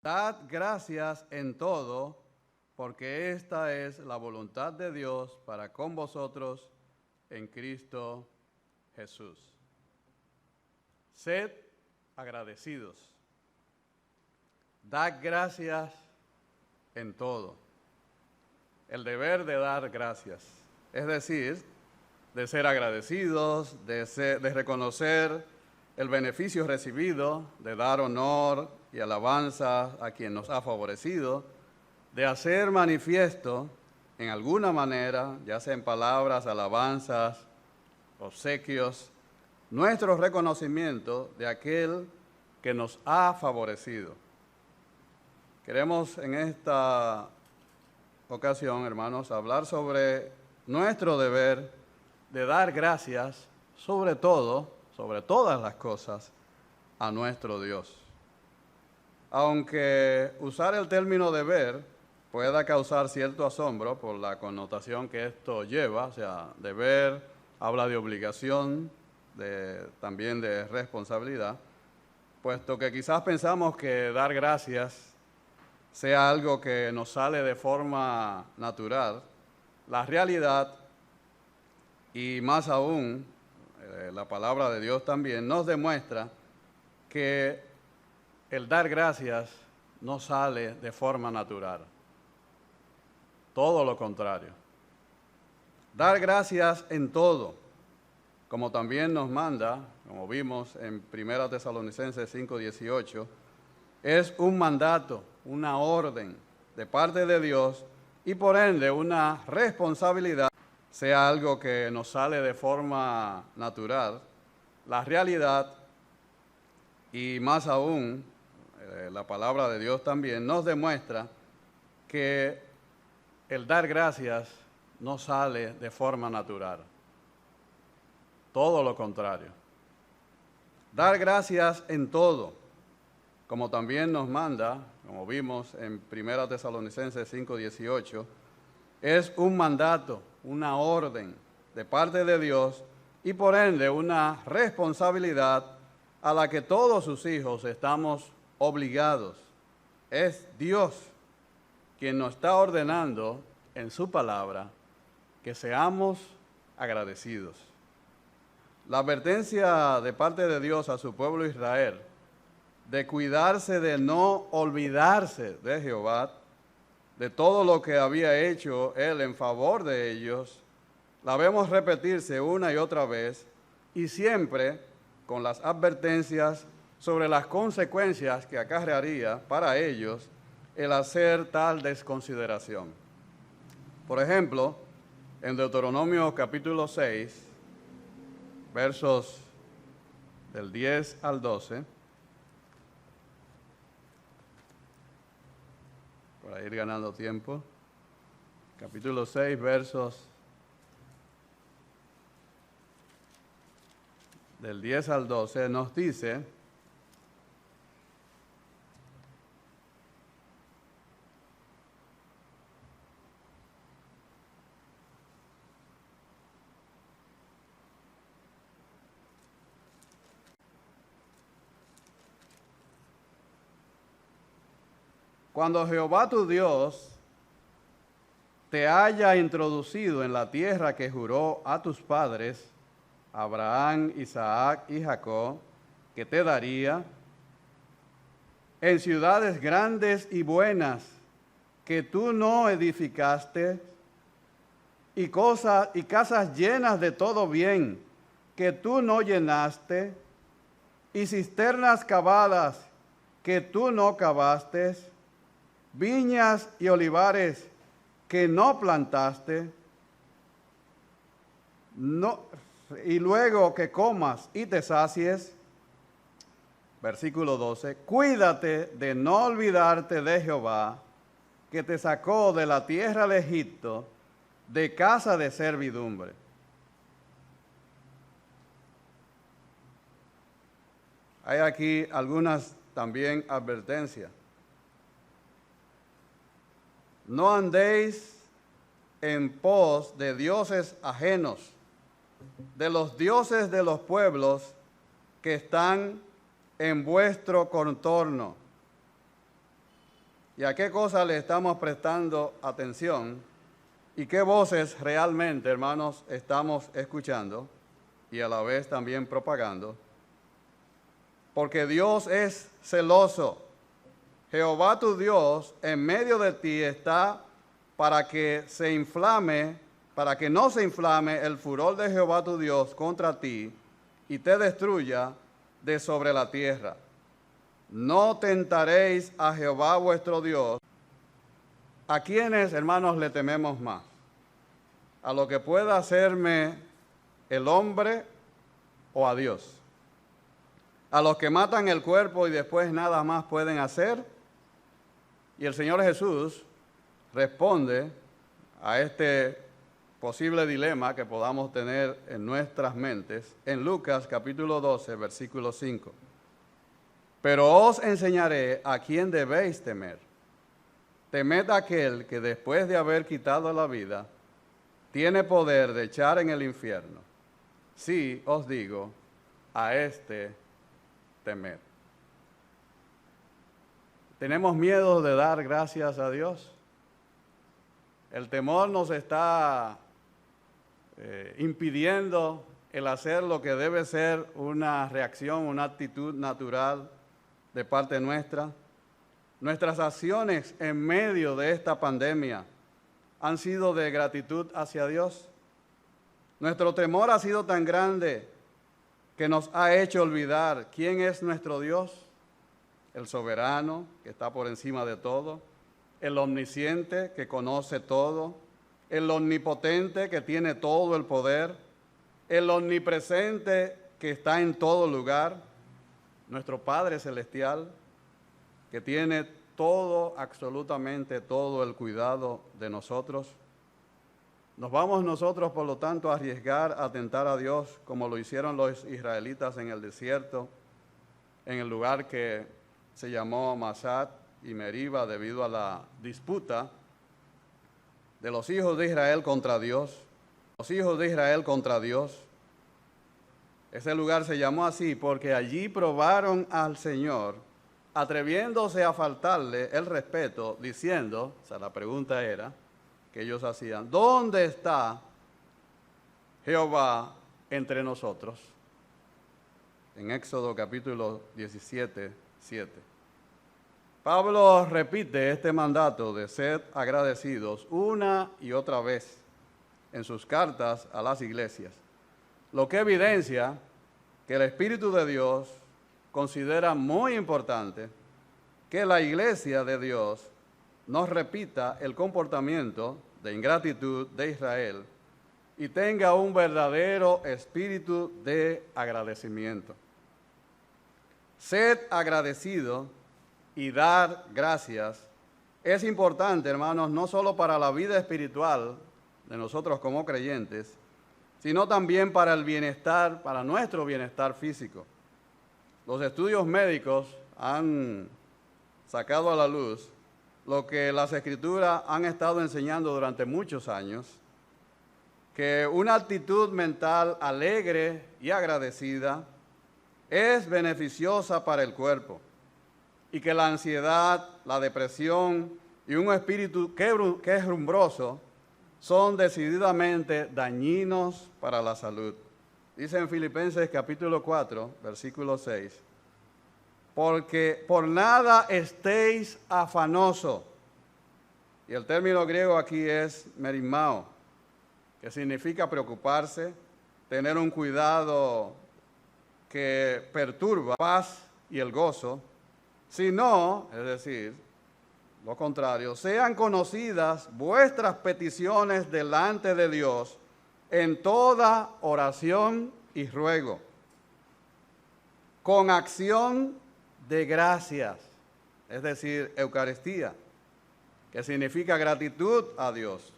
Dad gracias en todo, porque esta es la voluntad de Dios para con vosotros en Cristo Jesús. Sed agradecidos. Dad gracias en todo. El deber de dar gracias, es decir, de ser agradecidos, de reconocer el beneficio recibido, de dar honor y alabanza a quien nos ha favorecido, de hacer manifiesto en alguna manera, ya sea en palabras, alabanzas, obsequios, nuestro reconocimiento de aquel que nos ha favorecido. Queremos en esta ocasión, hermanos, hablar sobre nuestro deber de dar gracias, sobre todo, sobre todas las cosas, a nuestro Dios. Aunque usar el término deber pueda causar cierto asombro por la connotación que esto lleva, o sea, deber habla de obligación, también de responsabilidad, puesto que quizás pensamos que dar gracias sea algo que nos sale de forma natural, la realidad, y más aún, la palabra de Dios también nos demuestra que el dar gracias no sale de forma natural. Todo lo contrario. Dar gracias en todo, como también nos manda, como vimos en 1 Tesalonicenses 5:18, es un mandato, una orden de parte de Dios y por ende una responsabilidad, sea algo que nos sale de forma natural, la realidad, y más aún, la palabra de Dios también nos demuestra que el dar gracias no sale de forma natural. Todo lo contrario. Dar gracias en todo, como también nos manda, como vimos en 1 Tesalonicenses 5:18, es un mandato, una orden de parte de Dios y por ende una responsabilidad a la que todos sus hijos estamos obligados. Es Dios quien nos está ordenando en su palabra que seamos agradecidos. La advertencia de parte de Dios a su pueblo Israel de cuidarse de no olvidarse de Jehová, de todo lo que había hecho Él en favor de ellos, la vemos repetirse una y otra vez y siempre con las advertencias sobre las consecuencias que acarrearía para ellos el hacer tal desconsideración. Por ejemplo, en Deuteronomio capítulo 6, versos del 10 al 12, para ir ganando tiempo, capítulo 6, versos del 10 al 12, nos dice: cuando Jehová tu Dios te haya introducido en la tierra que juró a tus padres, Abraham, Isaac y Jacob, que te daría, en ciudades grandes y buenas que tú no edificaste, y casas llenas de todo bien que tú no llenaste, y cisternas cavadas que tú no cavaste, viñas y olivares que no plantaste, y luego que comas y te sacies. Versículo 12, cuídate de no olvidarte de Jehová, que te sacó de la tierra de Egipto, de casa de servidumbre. Hay aquí algunas también advertencias. No andéis en pos de dioses ajenos, de los dioses de los pueblos que están en vuestro contorno. y a qué cosas le estamos prestando atención y qué voces realmente, hermanos, estamos escuchando y a la vez también propagando. Porque Dios es celoso. Jehová tu Dios en medio de ti está para que no se inflame el furor de Jehová tu Dios contra ti y te destruya de sobre la tierra. No tentaréis a Jehová vuestro Dios. ¿A quiénes, hermanos, le tememos más? ¿A lo que pueda hacerme el hombre o a Dios? ¿A los que matan el cuerpo y después nada más pueden hacer? Y el Señor Jesús responde a este posible dilema que podamos tener en nuestras mentes en Lucas capítulo 12, versículo 5. Pero os enseñaré a quién debéis temer. Temed a aquel que después de haber quitado la vida, tiene poder de echar en el infierno. Sí, os digo, a este temed. ¿Tenemos miedo de dar gracias a Dios? El temor nos está impidiendo el hacer lo que debe ser una reacción, una actitud natural de parte nuestra. Nuestras acciones en medio de esta pandemia han sido de gratitud hacia Dios. Nuestro temor ha sido tan grande que nos ha hecho olvidar quién es nuestro Dios, el soberano que está por encima de todo, el omnisciente que conoce todo, el omnipotente que tiene todo el poder, el omnipresente que está en todo lugar, nuestro Padre Celestial que tiene todo, absolutamente todo el cuidado de nosotros. ¿Nos vamos nosotros, por lo tanto, a arriesgar a tentar a Dios como lo hicieron los israelitas en el desierto, en el lugar que se llamó Masat y Meriba debido a la disputa de los hijos de Israel contra Dios? Los hijos de Israel contra Dios. Ese lugar se llamó así porque allí probaron al Señor, atreviéndose a faltarle el respeto, diciendo, o sea, la pregunta era, que ellos hacían, ¿dónde está Jehová entre nosotros? En Éxodo capítulo 17, 7. Pablo repite este mandato de ser agradecidos una y otra vez en sus cartas a las iglesias, lo que evidencia que el Espíritu de Dios considera muy importante que la iglesia de Dios no repita el comportamiento de ingratitud de Israel y tenga un verdadero espíritu de agradecimiento. Sed agradecido y dar gracias es importante, hermanos, no solo para la vida espiritual de nosotros como creyentes, sino también para el bienestar, para nuestro bienestar físico. Los estudios médicos han sacado a la luz lo que las Escrituras han estado enseñando durante muchos años, que una actitud mental alegre y agradecida es beneficiosa para el cuerpo y que la ansiedad, la depresión y un espíritu quejumbroso son decididamente dañinos para la salud. Dice en Filipenses capítulo 4, versículo 6, porque por nada estéis afanosos. Y el término griego aquí es merimao, que significa preocuparse, tener un cuidado que perturba la paz y el gozo, sino, es decir, lo contrario, sean conocidas vuestras peticiones delante de Dios en toda oración y ruego, con acción de gracias, es decir, Eucaristía, que significa gratitud a Dios,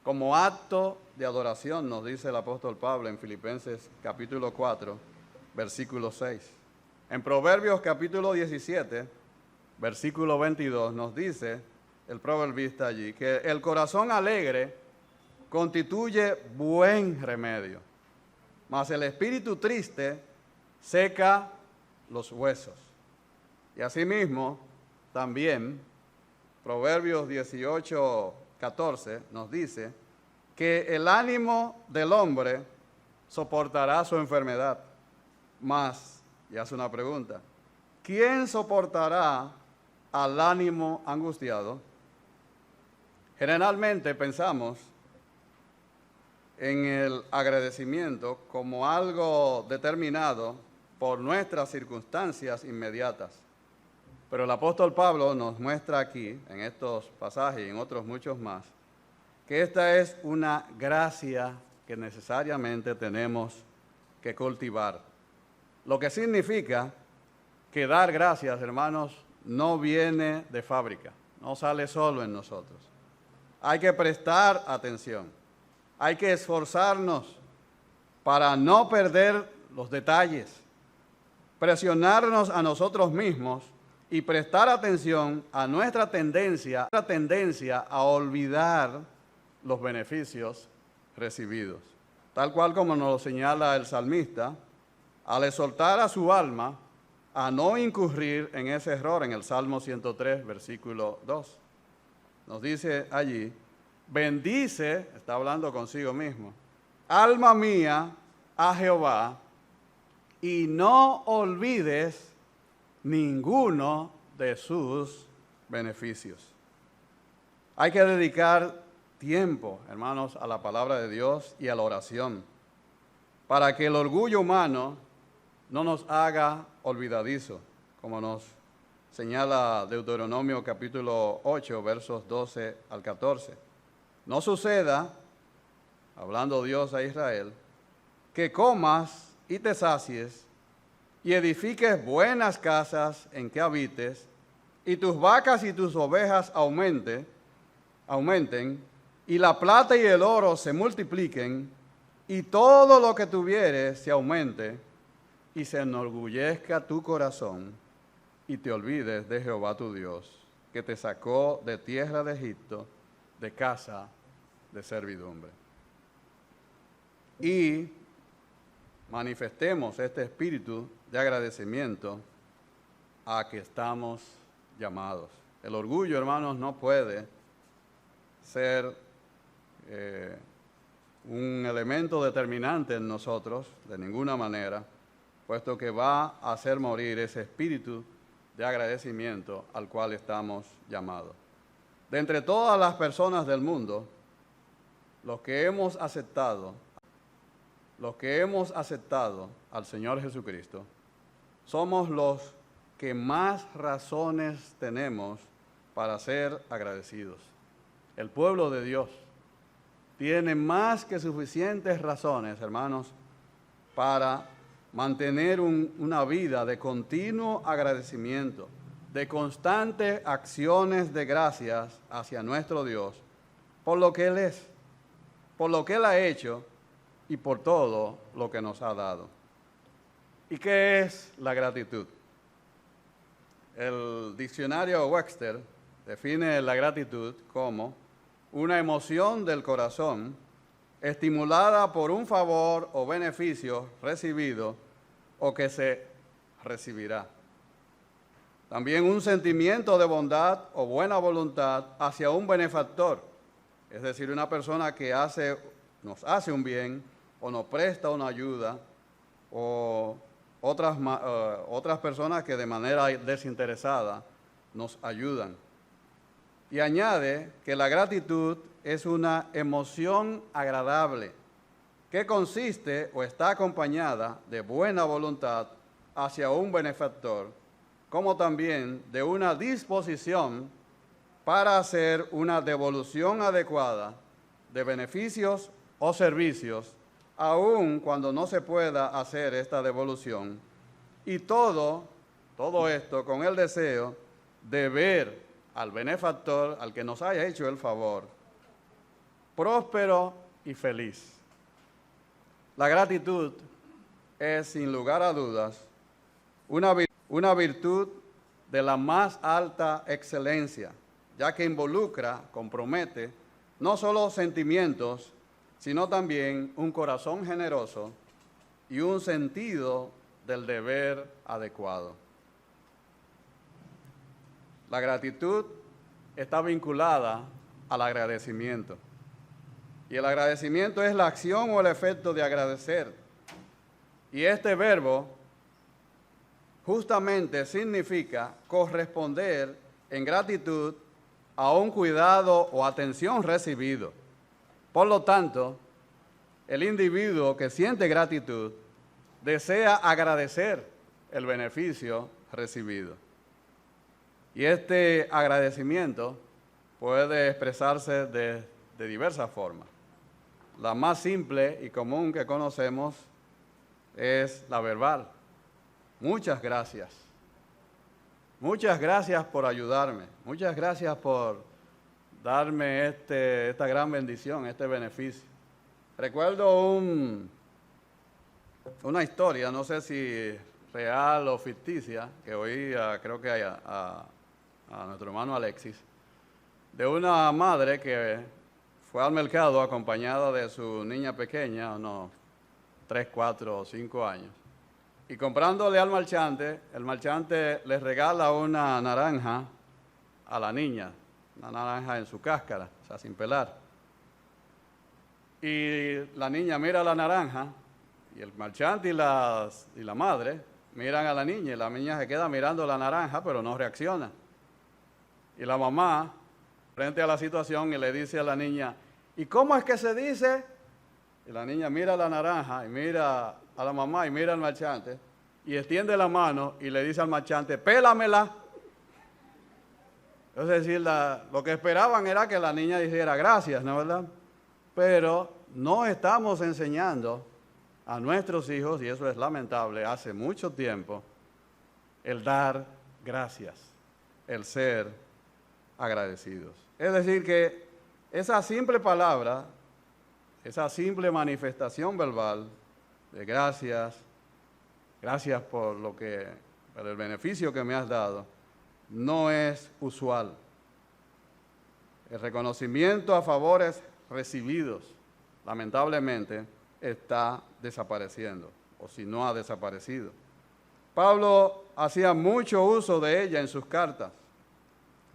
como acto de adoración, nos dice el apóstol Pablo en Filipenses capítulo 4, versículo 6. En Proverbios capítulo 17, versículo 22, nos dice el proverbista allí, que el corazón alegre constituye buen remedio, mas el espíritu triste seca los huesos. Y asimismo, también Proverbios 18:14 nos dice que el ánimo del hombre soportará su enfermedad. Mas, y hace una pregunta, ¿quién soportará al ánimo angustiado? Generalmente pensamos en el agradecimiento como algo determinado por nuestras circunstancias inmediatas. Pero el apóstol Pablo nos muestra aquí, en estos pasajes y en otros muchos más, que esta es una gracia que necesariamente tenemos que cultivar. Lo que significa que dar gracias, hermanos, no viene de fábrica, no sale solo en nosotros. Hay que prestar atención, hay que esforzarnos para no perder los detalles, presionarnos a nosotros mismos y prestar atención a nuestra tendencia a olvidar los beneficios recibidos. Tal cual como nos lo señala el salmista, al exhortar a su alma a no incurrir en ese error en el Salmo 103, versículo 2. Nos dice allí, bendice, está hablando consigo mismo, alma mía a Jehová, y no olvides ninguno de sus beneficios. Hay que dedicar tiempo, hermanos, a la palabra de Dios y a la oración, para que el orgullo humano no nos haga olvidadizo, como nos señala Deuteronomio capítulo 8, versos 12 al 14. No suceda, hablando Dios a Israel, que comas y te sacies y edifiques buenas casas en que habites, y tus vacas y tus ovejas aumenten, y la plata y el oro se multipliquen, y todo lo que tuvieres se aumente, y se enorgullezca tu corazón, y te olvides de Jehová tu Dios, que te sacó de tierra de Egipto, de casa de servidumbre. Y manifestemos este espíritu de agradecimiento a que estamos llamados. El orgullo, hermanos, no puede ser un elemento determinante en nosotros, de ninguna manera, puesto que va a hacer morir ese espíritu de agradecimiento al cual estamos llamados. De entre todas las personas del mundo, los que hemos aceptado al Señor Jesucristo, somos los que más razones tenemos para ser agradecidos. El pueblo de Dios tiene más que suficientes razones, hermanos, para mantener una vida de continuo agradecimiento, de constantes acciones de gracias hacia nuestro Dios, por lo que Él es, por lo que Él ha hecho y por todo lo que nos ha dado. ¿Y qué es la gratitud? El diccionario Webster define la gratitud como una emoción del corazón estimulada por un favor o beneficio recibido o que se recibirá. También un sentimiento de bondad o buena voluntad hacia un benefactor, es decir, una persona que nos hace un bien o nos presta una ayuda, o otras personas que de manera desinteresada nos ayudan. Y añade que la gratitud es una emoción agradable que consiste o está acompañada de buena voluntad hacia un benefactor, como también de una disposición para hacer una devolución adecuada de beneficios o servicios, aun cuando no se pueda hacer esta devolución. Y todo esto con el deseo de ver al benefactor, al que nos haya hecho el favor, próspero y feliz. La gratitud es, sin lugar a dudas, una virtud de la más alta excelencia, ya que compromete no solo sentimientos, sino también un corazón generoso y un sentido del deber adecuado. La gratitud está vinculada al agradecimiento. Y el agradecimiento es la acción o el efecto de agradecer. Y este verbo justamente significa corresponder en gratitud a un cuidado o atención recibido. Por lo tanto, el individuo que siente gratitud desea agradecer el beneficio recibido. Y este agradecimiento puede expresarse de diversas formas. La más simple y común que conocemos es la verbal. Muchas gracias. Muchas gracias por ayudarme. Muchas gracias por darme esta gran bendición, este beneficio. Recuerdo una historia, no sé si real o ficticia, que oí, creo que a nuestro hermano Alexis, de una madre que fue al mercado acompañada de su niña pequeña, unos 3, 4 o 5 años, y comprándole al marchante, el marchante le regala una naranja a la niña, una naranja en su cáscara, o sea, sin pelar. Y la niña mira la naranja, y el marchante y la madre miran a la niña, y la niña se queda mirando la naranja, pero no reacciona. Y la mamá, frente a la situación, y le dice a la niña, ¿y cómo es que se dice? Y la niña mira la naranja, y mira a la mamá, y mira al marchante, y extiende la mano, y le dice al marchante, pélamela. Es decir, lo que esperaban era que la niña dijera gracias, ¿no es verdad? Pero no estamos enseñando a nuestros hijos, y eso es lamentable, hace mucho tiempo, el dar gracias, el ser agradecidos. Es decir, que esa simple palabra, esa simple manifestación verbal de gracias por el beneficio que me has dado, no es usual. El reconocimiento a favores recibidos, lamentablemente, está desapareciendo, o si no ha desaparecido. Pablo hacía mucho uso de ella en sus cartas,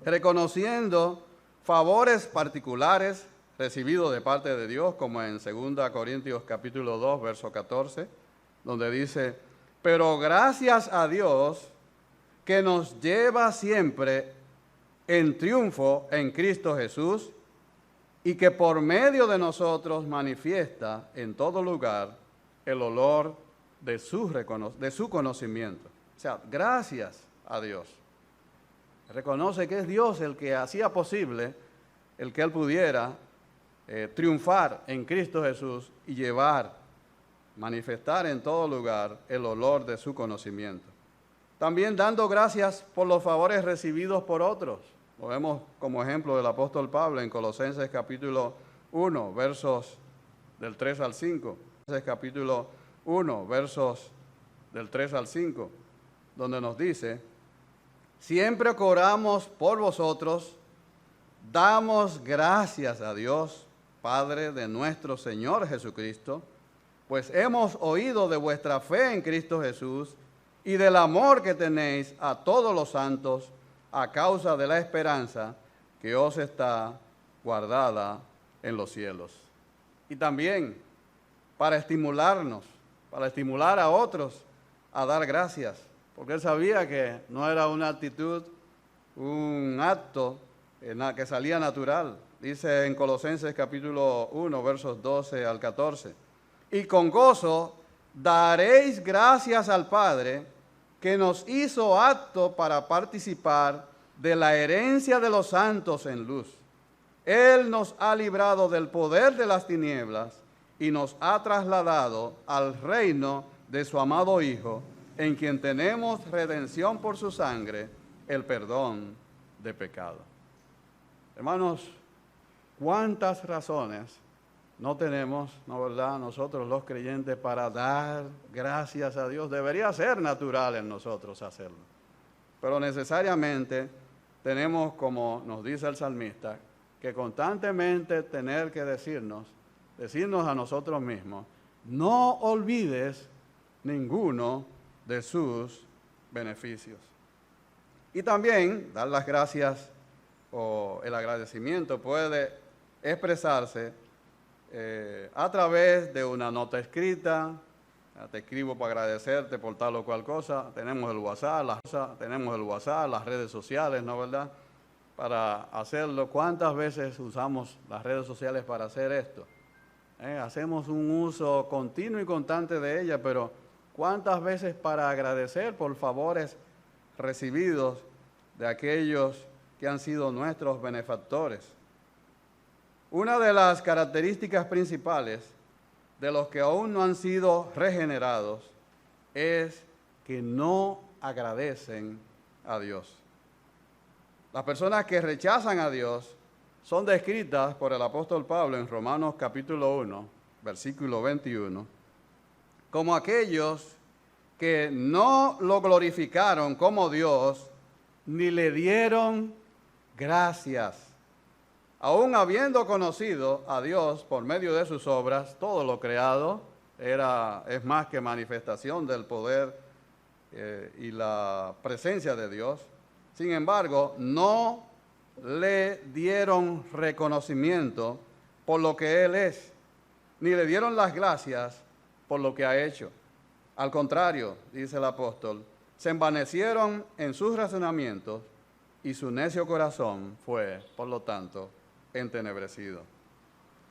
reconociendo favores particulares recibidos de parte de Dios, como en 2 Corintios capítulo 2, verso 14, donde dice, pero gracias a Dios que nos lleva siempre en triunfo en Cristo Jesús y que por medio de nosotros manifiesta en todo lugar el olor de su conocimiento. O sea, gracias a Dios. Reconoce que es Dios el que hacía posible el que él pudiera triunfar en Cristo Jesús y manifestar en todo lugar el olor de su conocimiento. También dando gracias por los favores recibidos por otros. Lo vemos como ejemplo del apóstol Pablo en Colosenses capítulo 1, versos del 3 al 5. Colosenses capítulo 1, versos del 3 al 5, donde nos dice, siempre que oramos por vosotros, damos gracias a Dios, Padre de nuestro Señor Jesucristo, pues hemos oído de vuestra fe en Cristo Jesús y del amor que tenéis a todos los santos a causa de la esperanza que os está guardada en los cielos. Y también para estimularnos, para estimular a otros a dar gracias, porque él sabía que no era una actitud, un acto que salía natural. Dice en Colosenses capítulo 1, versos 12 al 14, y con gozo daréis gracias al Padre que nos hizo apto para participar de la herencia de los santos en luz. Él nos ha librado del poder de las tinieblas y nos ha trasladado al reino de su amado Hijo, en quien tenemos redención por su sangre, el perdón de pecado. Hermanos, ¿cuántas razones no tenemos, no verdad, nosotros los creyentes para dar gracias a Dios? Debería ser natural en nosotros hacerlo. Pero necesariamente tenemos, como nos dice el salmista, que constantemente tener que decirnos a nosotros mismos, no olvides ninguno de sus beneficios. Y también dar las gracias o el agradecimiento puede expresarse a través de una nota escrita. Te escribo para agradecerte por tal o cual cosa. Tenemos el WhatsApp, las redes sociales, ¿no verdad? Para hacerlo. ¿Cuántas veces usamos las redes sociales para hacer esto? Hacemos un uso continuo y constante de ellas, pero ¿cuántas veces para agradecer por favores recibidos de aquellos que han sido nuestros benefactores? Una de las características principales de los que aún no han sido regenerados es que no agradecen a Dios. Las personas que rechazan a Dios son descritas por el apóstol Pablo en Romanos capítulo 1, versículo 21, como aquellos que no lo glorificaron como Dios, ni le dieron gracias. Aún habiendo conocido a Dios por medio de sus obras, todo lo creado es más que manifestación del poder y la presencia de Dios. Sin embargo, no le dieron reconocimiento por lo que Él es, ni le dieron las gracias por lo que ha hecho. Al contrario, dice el apóstol, se envanecieron en sus razonamientos y su necio corazón fue, por lo tanto, entenebrecido.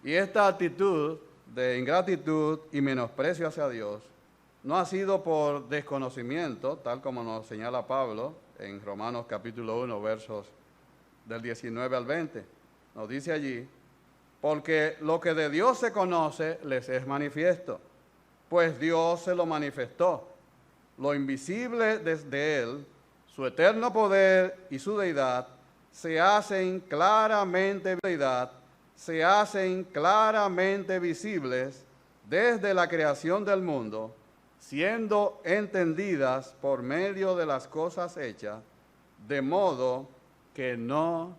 Y esta actitud de ingratitud y menosprecio hacia Dios no ha sido por desconocimiento, tal como nos señala Pablo en Romanos capítulo 1, versos del 19 al 20. Nos dice allí, porque lo que de Dios se conoce les es manifiesto, pues Dios se lo manifestó. Lo invisible desde Él, su eterno poder y su deidad, se hacen claramente visibles desde la creación del mundo, siendo entendidas por medio de las cosas hechas, de modo que no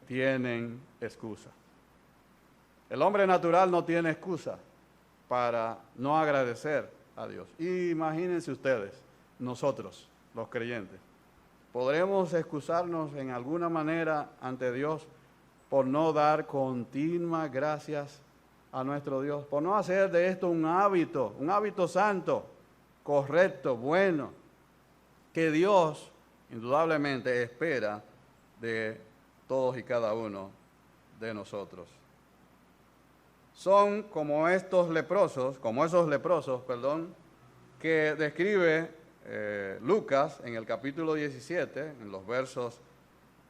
tienen excusa. El hombre natural no tiene excusa para no agradecer a Dios. Y imagínense ustedes, nosotros, los creyentes, ¿podremos excusarnos en alguna manera ante Dios por no dar continuas gracias a nuestro Dios? Por no hacer de esto un hábito santo, correcto, bueno, que Dios indudablemente espera de todos y cada uno de nosotros. Son como esos leprosos, que describe Lucas en el capítulo 17, en los versos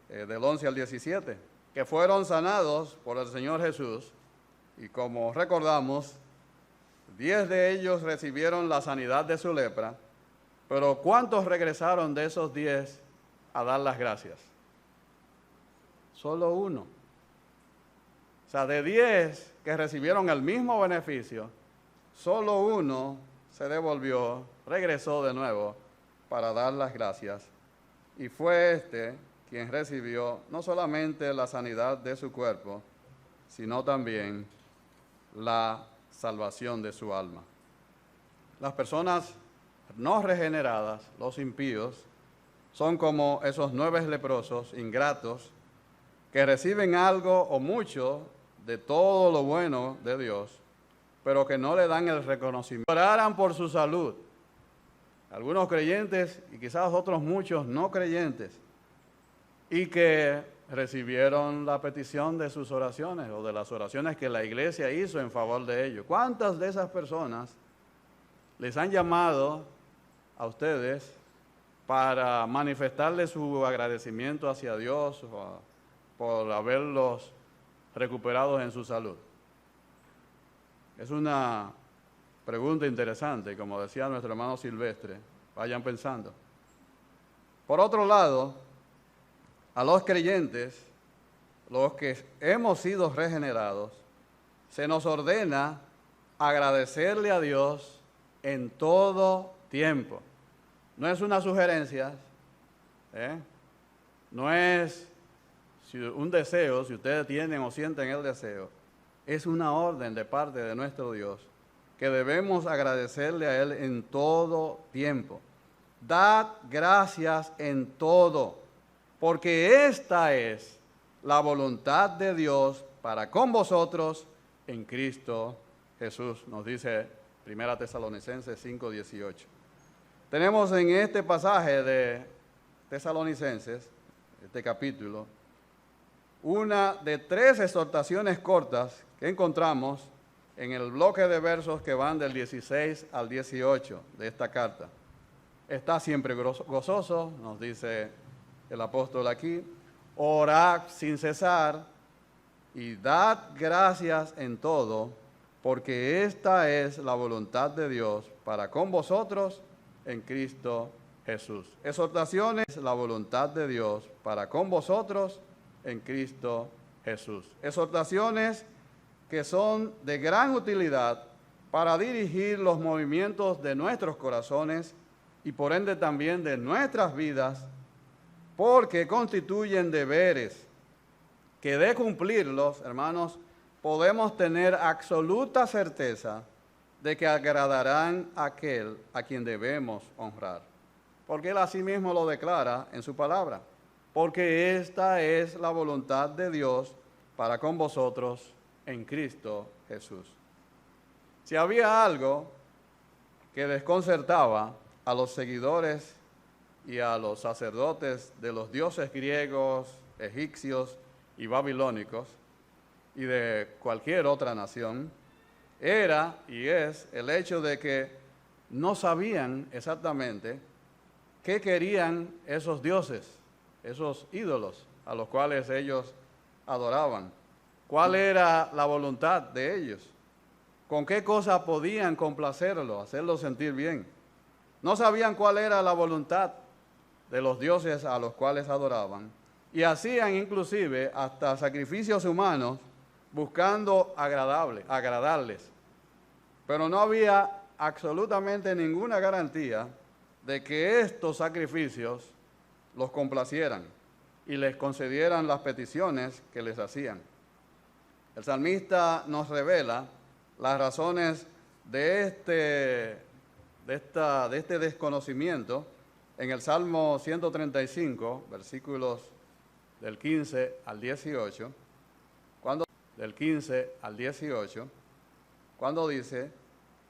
del 11 al 17, que fueron sanados por el Señor Jesús, y como recordamos, 10 de ellos recibieron la sanidad de su lepra, pero ¿cuántos regresaron de esos 10 a dar las gracias? Solo uno. O sea, de 10 que recibieron el mismo beneficio, solo uno se devolvió, regresó de nuevo para dar las gracias. Y fue quien recibió no solamente la sanidad de su cuerpo, sino también la salvación de su alma. Las personas no regeneradas, los impíos, son como esos 9 leprosos ingratos que reciben algo o mucho de todo lo bueno de Dios, pero que no le dan el reconocimiento. Oraran por su salud. Algunos creyentes y quizás otros muchos no creyentes, y que recibieron la petición de sus oraciones o de las oraciones que la iglesia hizo en favor de ellos. ¿Cuántas de esas personas les han llamado a ustedes para manifestarles su agradecimiento hacia Dios por haberlos recuperados en su salud? Es una pregunta interesante, como decía nuestro hermano Silvestre, vayan pensando. Por otro lado, a los creyentes, los que hemos sido regenerados, se nos ordena agradecerle a Dios en todo tiempo. No es una sugerencia, no es un deseo, si ustedes tienen o sienten el deseo, es una orden de parte de nuestro Dios, que debemos agradecerle a Él en todo tiempo. Dad gracias en todo, porque esta es la voluntad de Dios para con vosotros en Cristo Jesús, nos dice 1 Tesalonicenses 5:18. Tenemos en este pasaje de Tesalonicenses, este capítulo, una de 3 exhortaciones cortas que encontramos en el bloque de versos que van del 16 al 18 de esta carta. Está siempre gozoso, nos dice el apóstol aquí, orad sin cesar y dad gracias en todo, porque esta es la voluntad de Dios para con vosotros en Cristo Jesús. Exhortaciones, la voluntad de Dios para con vosotros en Cristo Jesús. Exhortaciones que son de gran utilidad para dirigir los movimientos de nuestros corazones y por ende también de nuestras vidas, porque constituyen deberes que de cumplirlos, hermanos, podemos tener absoluta certeza de que agradarán a aquel a quien debemos honrar. Porque Él asimismo lo declara en su palabra, porque esta es la voluntad de Dios para con vosotros en Cristo Jesús. Si había algo que desconcertaba a los seguidores y a los sacerdotes de los dioses griegos, egipcios y babilónicos y de cualquier otra nación, era y es el hecho de que no sabían exactamente qué querían esos dioses, esos ídolos a los cuales ellos adoraban. ¿Cuál era la voluntad de ellos? ¿Con qué cosa podían complacerlo, hacerlo sentir bien? No sabían cuál era la voluntad de los dioses a los cuales adoraban y hacían inclusive hasta sacrificios humanos buscando agradarles. Pero no había absolutamente ninguna garantía de que estos sacrificios los complacieran y les concedieran las peticiones que les hacían. El salmista nos revela las razones de este desconocimiento en el Salmo 135, versículos del 15 al 18, cuando dice: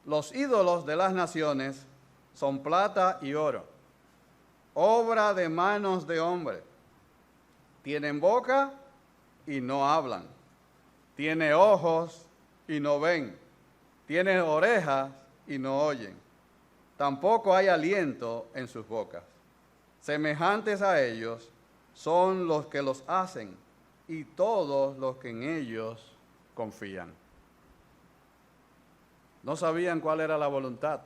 los ídolos de las naciones son plata y oro, obra de manos de hombre. Tienen boca y no hablan, tiene ojos y no ven, tiene orejas y no oyen. Tampoco hay aliento en sus bocas. Semejantes a ellos son los que los hacen y todos los que en ellos confían. No sabían cuál era la voluntad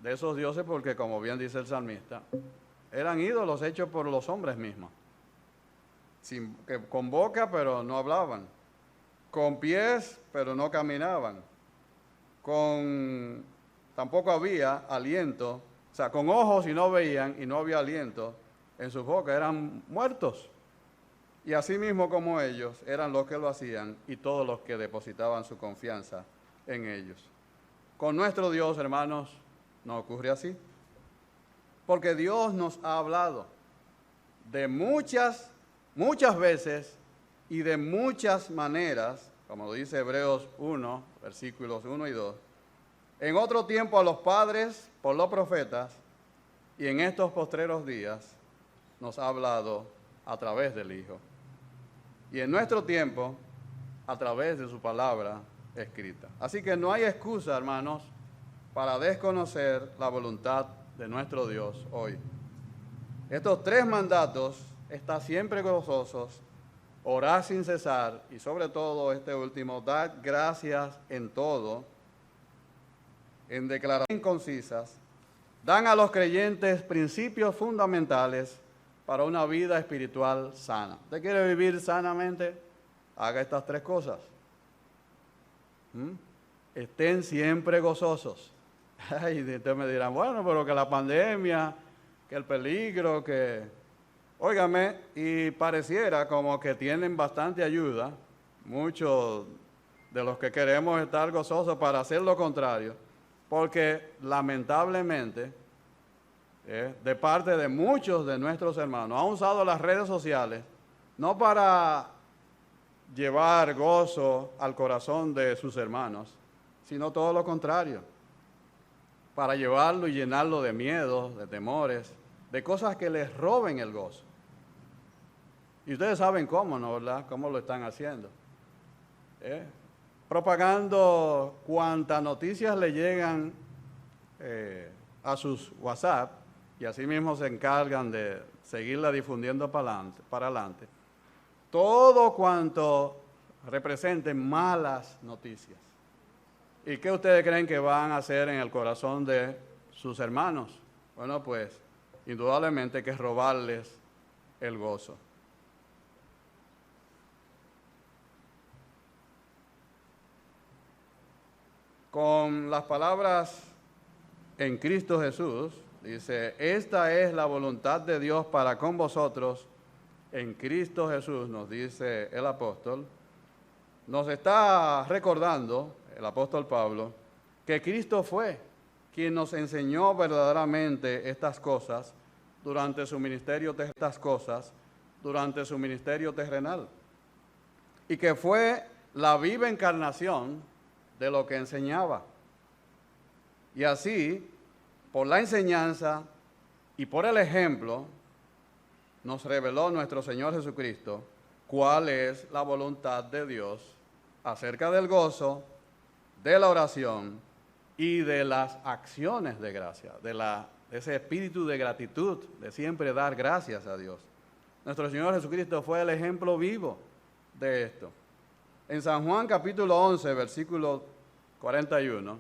de esos dioses porque, como bien dice el salmista, eran ídolos hechos por los hombres mismos. Con boca pero no hablaban, con pies pero no caminaban, tampoco había aliento, o sea, con ojos y no veían y no había aliento en sus bocas, eran muertos. Y así mismo como ellos, eran los que lo hacían y todos los que depositaban su confianza en ellos. Con nuestro Dios, hermanos, no ocurre así, porque Dios nos ha hablado de muchas veces y de muchas maneras, como lo dice Hebreos 1, versículos 1 y 2, en otro tiempo a los padres por los profetas, y en estos postreros días nos ha hablado a través del Hijo. Y en nuestro tiempo, a través de su palabra escrita. Así que no hay excusa, hermanos, para desconocer la voluntad de nuestro Dios hoy. Estos 3 mandatos: están siempre gozosos, orar sin cesar y sobre todo este último, dar gracias en todo, en declaraciones concisas, dan a los creyentes principios fundamentales para una vida espiritual sana. ¿Usted quiere vivir sanamente? Haga estas 3 cosas. Estén siempre gozosos. Y ustedes me dirán, bueno, pero que la pandemia, que el peligro, que... Óigame, y pareciera como que tienen bastante ayuda, muchos de los que queremos estar gozosos, para hacer lo contrario, porque lamentablemente, de parte de muchos de nuestros hermanos, han usado las redes sociales no para llevar gozo al corazón de sus hermanos, sino todo lo contrario, para llevarlo y llenarlo de miedos, de temores, de cosas que les roben el gozo. Y ustedes saben cómo, ¿no? ¿Verdad? Cómo lo están haciendo. Propagando cuantas noticias le llegan a sus WhatsApp, y así mismo se encargan de seguirla difundiendo para adelante. Todo cuanto representen malas noticias. ¿Y qué ustedes creen que van a hacer en el corazón de sus hermanos? Bueno, pues indudablemente que robarles el gozo. Con las palabras en Cristo Jesús, dice, esta es la voluntad de Dios para con vosotros en Cristo Jesús, nos dice el apóstol. Nos está recordando el apóstol Pablo que Cristo fue quien nos enseñó verdaderamente estas cosas durante su ministerio terrenal, y que fue la viva encarnación de lo que enseñaba. Y así, por la enseñanza y por el ejemplo, nos reveló nuestro Señor Jesucristo cuál es la voluntad de Dios acerca del gozo, de la oración y de las acciones de gracia, de ese espíritu de gratitud, de siempre dar gracias a Dios. Nuestro Señor Jesucristo fue el ejemplo vivo de esto. En San Juan capítulo 11, versículo 41,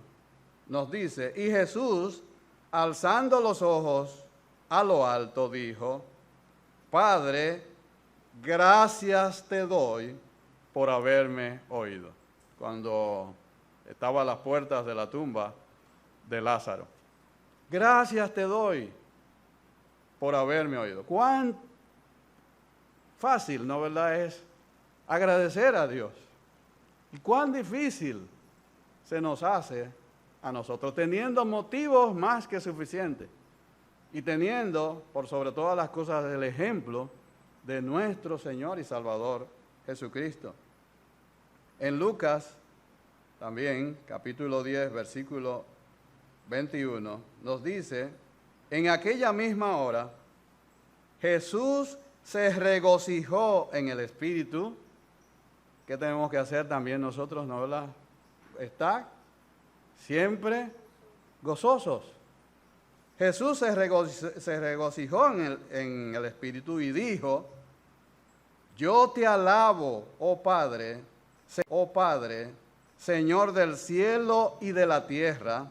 nos dice, y Jesús, alzando los ojos a lo alto, dijo, Padre, gracias te doy por haberme oído. Cuando estaba a las puertas de la tumba de Lázaro. Gracias te doy por haberme oído. Cuán fácil, ¿no verdad? Es agradecer a Dios. Y cuán difícil se nos hace a nosotros, teniendo motivos más que suficientes y teniendo, por sobre todas las cosas, el ejemplo de nuestro Señor y Salvador Jesucristo. En Lucas, también, capítulo 10, versículo 21, nos dice, en aquella misma hora, Jesús se regocijó en el Espíritu. ¿Qué tenemos que hacer también nosotros, no verdad? Estar siempre gozosos. Jesús se regocijó en el Espíritu y dijo, yo te alabo, oh Padre, Señor del cielo y de la tierra,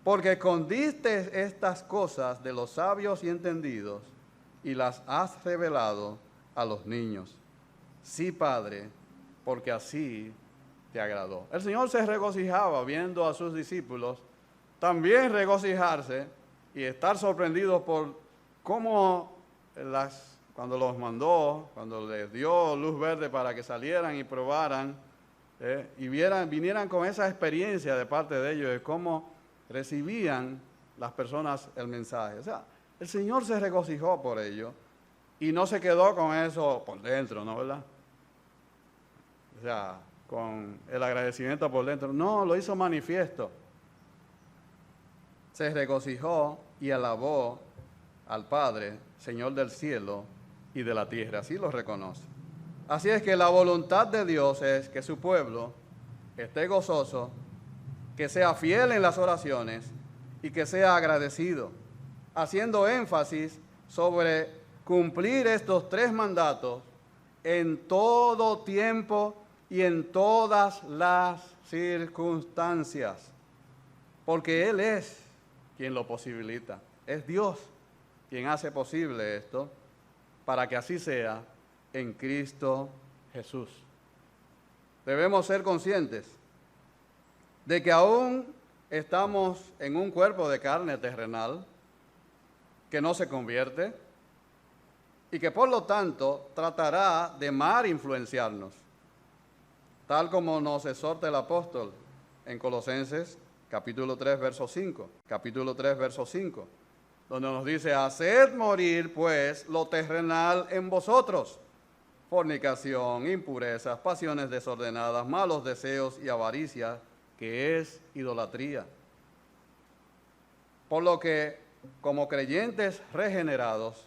porque escondiste estas cosas de los sabios y entendidos y las has revelado a los niños. Sí, Padre, porque así te agradó. El Señor se regocijaba viendo a sus discípulos también regocijarse y estar sorprendidos por cómo cuando los mandó, cuando les dio luz verde para que salieran y probaran, y vinieran con esa experiencia de parte de ellos de cómo recibían las personas el mensaje. O sea, el Señor se regocijó por ello y no se quedó con eso por dentro, ¿no verdad? O sea, con el agradecimiento por dentro. No, lo hizo manifiesto. Se regocijó y alabó al Padre, Señor del cielo y de la tierra. Así lo reconoce. Así es que la voluntad de Dios es que su pueblo esté gozoso, que sea fiel en las oraciones y que sea agradecido, haciendo énfasis sobre cumplir estos 3 mandatos en todo tiempo y en todas las circunstancias, porque Él es quien lo posibilita, es Dios quien hace posible esto, para que así sea en Cristo Jesús. Debemos ser conscientes de que aún estamos en un cuerpo de carne terrenal que no se convierte y que por lo tanto tratará de mal influenciarnos, tal como nos exhorta el apóstol en Colosenses capítulo 3, verso 5, donde nos dice, haced morir pues lo terrenal en vosotros, fornicación, impurezas, pasiones desordenadas, malos deseos y avaricia, que es idolatría. Por lo que, como creyentes regenerados,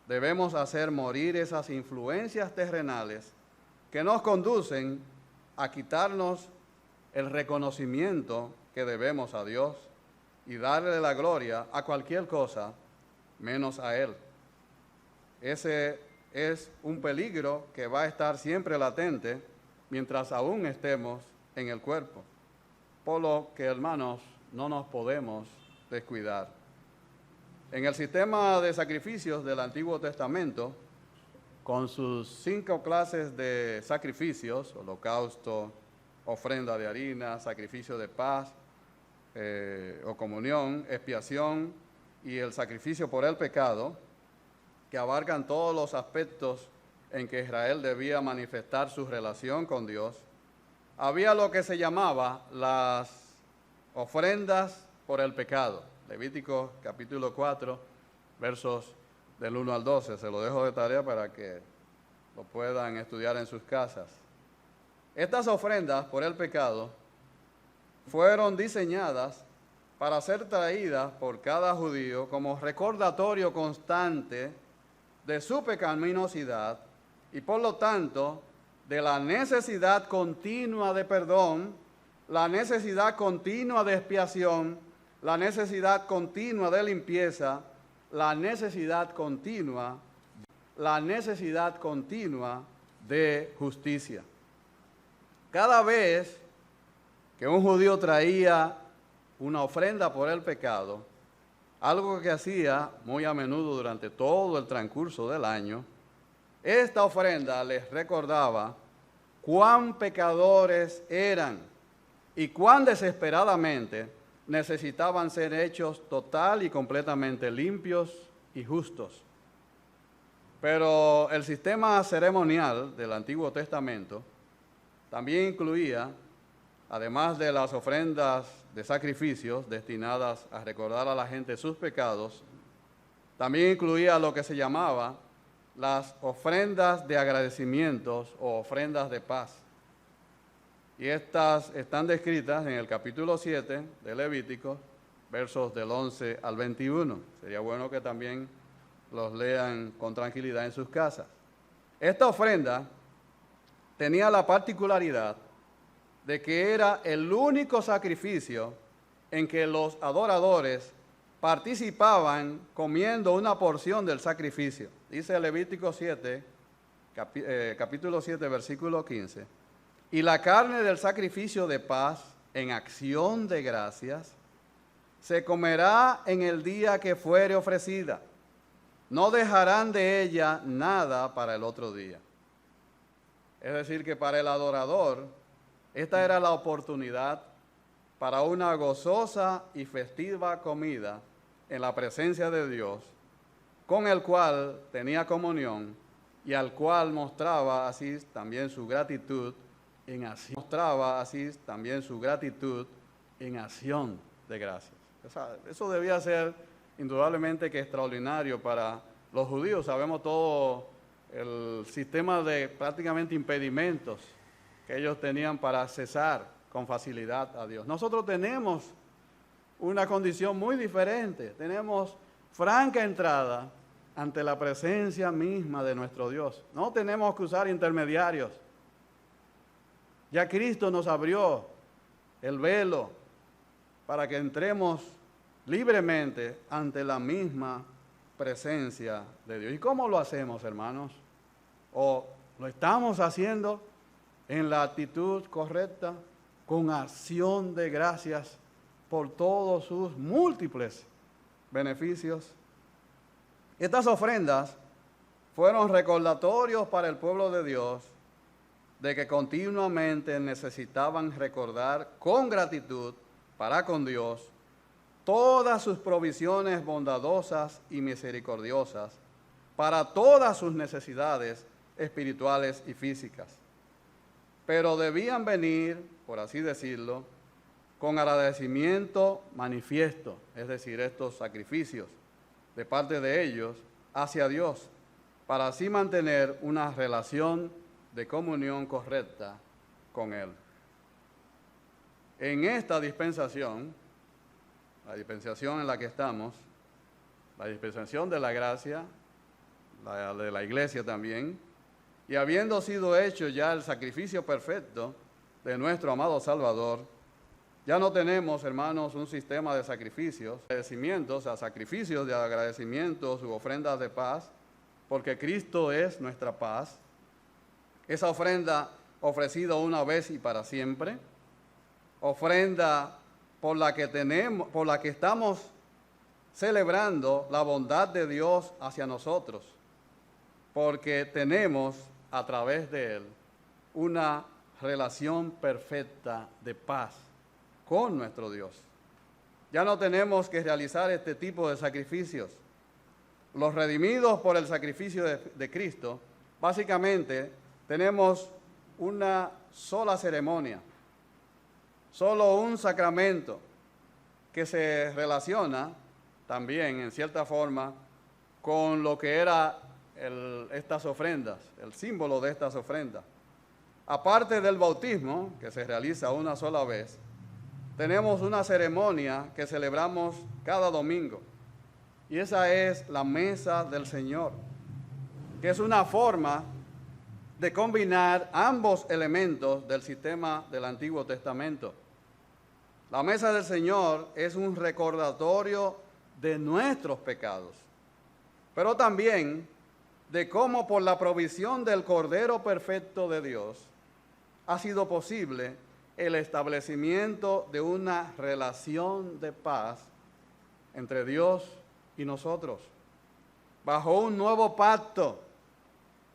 debemos hacer morir esas influencias terrenales que nos conducen a quitarnos el reconocimiento que debemos a Dios y darle la gloria a cualquier cosa menos a Él. Ese es un peligro que va a estar siempre latente mientras aún estemos en el cuerpo. Por lo que, hermanos, no nos podemos descuidar. En el sistema de sacrificios del Antiguo Testamento, con sus 5 clases de sacrificios, holocausto, ofrenda de harina, sacrificio de paz o comunión, expiación y el sacrificio por el pecado, que abarcan todos los aspectos en que Israel debía manifestar su relación con Dios, había lo que se llamaba las ofrendas por el pecado. Levítico capítulo 4, versos del 1 al 12. Se lo dejo de tarea para que lo puedan estudiar en sus casas. Estas ofrendas por el pecado fueron diseñadas para ser traídas por cada judío como recordatorio constante de su pecaminosidad y por lo tanto de la necesidad continua de perdón, la necesidad continua de expiación, la necesidad continua de limpieza, la necesidad continua de justicia. Cada vez que un judío traía una ofrenda por el pecado, algo que hacía muy a menudo durante todo el transcurso del año, esta ofrenda les recordaba cuán pecadores eran y cuán desesperadamente necesitaban ser hechos total y completamente limpios y justos. Pero el sistema ceremonial del Antiguo Testamento también incluía, además de las ofrendas de sacrificios destinadas a recordar a la gente sus pecados, también incluía lo que se llamaba las ofrendas de agradecimientos o ofrendas de paz. Y estas están descritas en el capítulo 7 de Levítico, versos del 11 al 21. Sería bueno que también los lean con tranquilidad en sus casas. Esta ofrenda tenía la particularidad de que era el único sacrificio en que los adoradores participaban comiendo una porción del sacrificio. Dice Levítico 7, capítulo 7, versículo 15. Y la carne del sacrificio de paz en acción de gracias se comerá en el día que fuere ofrecida. No dejarán de ella nada para el otro día. Es decir, que para el adorador, esta era la oportunidad para una gozosa y festiva comida en la presencia de Dios, con el cual tenía comunión y al cual mostraba así también su gratitud en acción. De gracias. Eso debía ser indudablemente que extraordinario para los judíos. Sabemos todo el sistema de prácticamente impedimentos que ellos tenían para accesar con facilidad a Dios. Nosotros tenemos una condición muy diferente. Tenemos franca entrada ante la presencia misma de nuestro Dios. No tenemos que usar intermediarios. Ya Cristo nos abrió el velo para que entremos libremente ante la misma presencia de Dios. ¿Y cómo lo hacemos, hermanos? ¿O lo estamos haciendo en la actitud correcta, con acción de gracias por todos sus múltiples beneficios? Estas ofrendas fueron recordatorios para el pueblo de Dios de que continuamente necesitaban recordar con gratitud para con Dios todas sus provisiones bondadosas y misericordiosas para todas sus necesidades espirituales y físicas. Pero debían venir, por así decirlo, con agradecimiento manifiesto, es decir, estos sacrificios de parte de ellos hacia Dios, para así mantener una relación de comunión correcta con Él. En esta dispensación, la dispensación en la que estamos, la dispensación de la gracia, la de la iglesia también, y habiendo sido hecho ya el sacrificio perfecto de nuestro amado Salvador, ya no tenemos, hermanos, un sistema de sacrificios, agradecimientos, a sacrificios de agradecimientos u ofrendas de paz, porque Cristo es nuestra paz. Esa ofrenda ofrecida una vez y para siempre, ofrenda por la que estamos celebrando la bondad de Dios hacia nosotros, porque tenemos a través de Él una relación perfecta de paz con nuestro Dios. Ya no tenemos que realizar este tipo de sacrificios. Los redimidos por el sacrificio de Cristo, básicamente tenemos una sola ceremonia, solo un sacramento que se relaciona también en cierta forma con lo que era estas ofrendas, el símbolo de estas ofrendas. Aparte del bautismo, que se realiza una sola vez, tenemos una ceremonia que celebramos cada domingo, y esa es la mesa del Señor, que es una forma de combinar ambos elementos del sistema del Antiguo Testamento. La mesa del Señor es un recordatorio de nuestros pecados, pero también de cómo por la provisión del Cordero perfecto de Dios ha sido posible el establecimiento de una relación de paz entre Dios y nosotros, bajo un nuevo pacto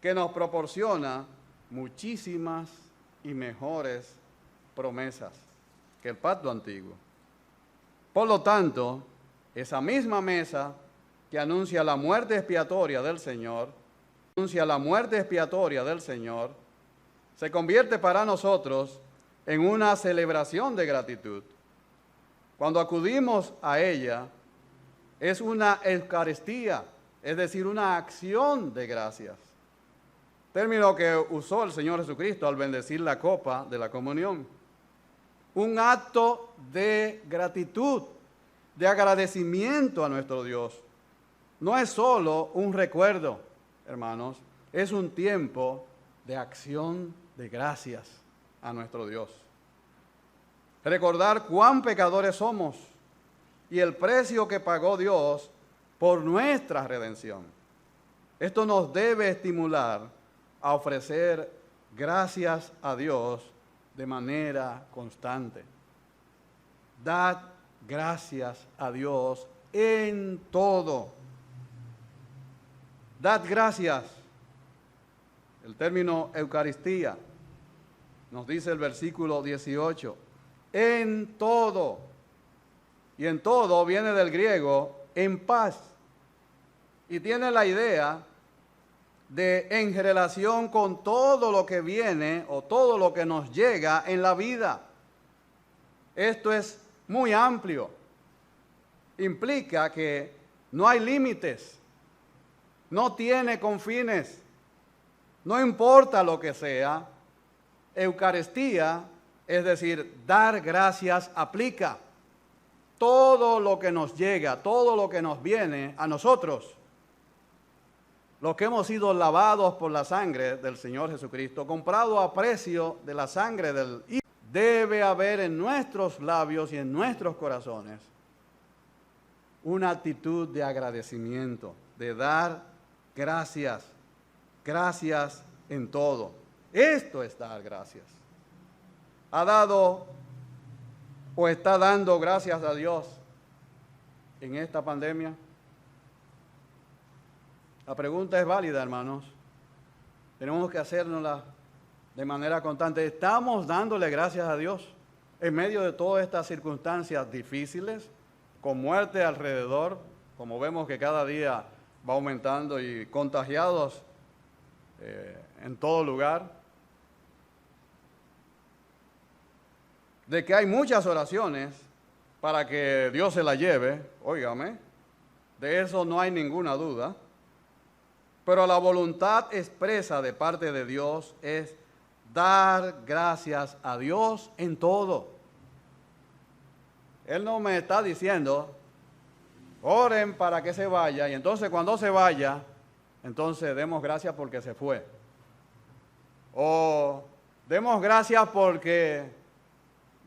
que nos proporciona muchísimas y mejores promesas que el pacto antiguo. Por lo tanto, esa misma mesa que anuncia la muerte expiatoria del Señor, se convierte para nosotros en una celebración de gratitud. Cuando acudimos a ella, es una Eucaristía, es decir, una acción de gracias. Término que usó el Señor Jesucristo al bendecir la copa de la comunión. Un acto de gratitud, de agradecimiento a nuestro Dios. No es solo un recuerdo, hermanos, es un tiempo de acción de gracias a nuestro Dios. Recordar cuán pecadores somos y el precio que pagó Dios por nuestra redención. Esto nos debe estimular a ofrecer gracias a Dios de manera constante. Dad gracias a Dios en todo. Dad gracias. El término Eucaristía nos dice el versículo 18. En todo. Y en todo viene del griego en paz. Y tiene la idea de en relación con todo lo que viene o todo lo que nos llega en la vida. Esto es muy amplio. Implica que no hay límites, no tiene confines, no importa lo que sea. Eucaristía, es decir, dar gracias, aplica todo lo que nos llega, todo lo que nos viene a nosotros, los que hemos sido lavados por la sangre del Señor Jesucristo, comprado a precio de la sangre del Hijo. Debe haber en nuestros labios y en nuestros corazones una actitud de agradecimiento, de dar gracias, gracias en todo. Esto es dar gracias. ¿Ha dado o está dando gracias a Dios en esta pandemia? La pregunta es válida, hermanos. Tenemos que hacérnosla de manera constante. ¿Estamos dándole gracias a Dios en medio de todas estas circunstancias difíciles, con muerte alrededor, como vemos que cada día va aumentando y contagiados en todo lugar? De que hay muchas oraciones para que Dios se la lleve, óigame, de eso no hay ninguna duda. Pero la voluntad expresa de parte de Dios es dar gracias a Dios en todo. Él no me está diciendo, oren para que se vaya, y entonces cuando se vaya, entonces demos gracias porque se fue. O demos gracias porque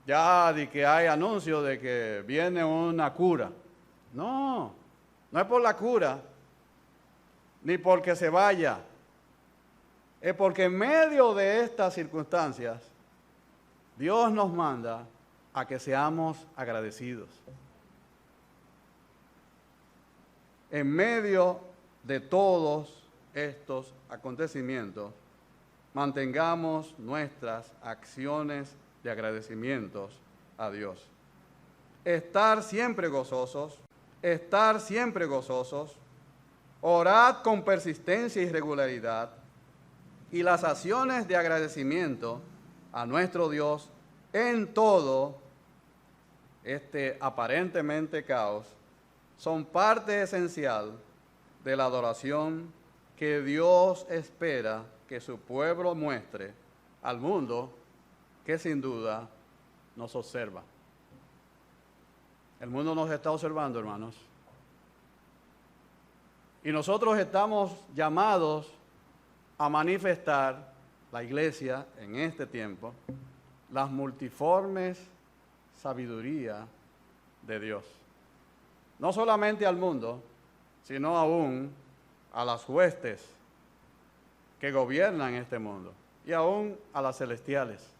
ya de que hay anuncio de que viene una cura. No, no es por la cura, ni porque se vaya. Es porque en medio de estas circunstancias, Dios nos manda a que seamos agradecidos. En medio de todos estos acontecimientos, mantengamos nuestras acciones de agradecimientos a Dios. Estar siempre gozosos, orad con persistencia y regularidad, y las acciones de agradecimiento a nuestro Dios en todo este aparentemente caos son parte esencial de la adoración que Dios espera que su pueblo muestre al mundo, que sin duda nos observa. El mundo nos está observando, hermanos. Y nosotros estamos llamados a manifestar, la iglesia en este tiempo, las multiformes sabiduría de Dios. No solamente al mundo, sino aún a las huestes que gobiernan este mundo y aún a las celestiales.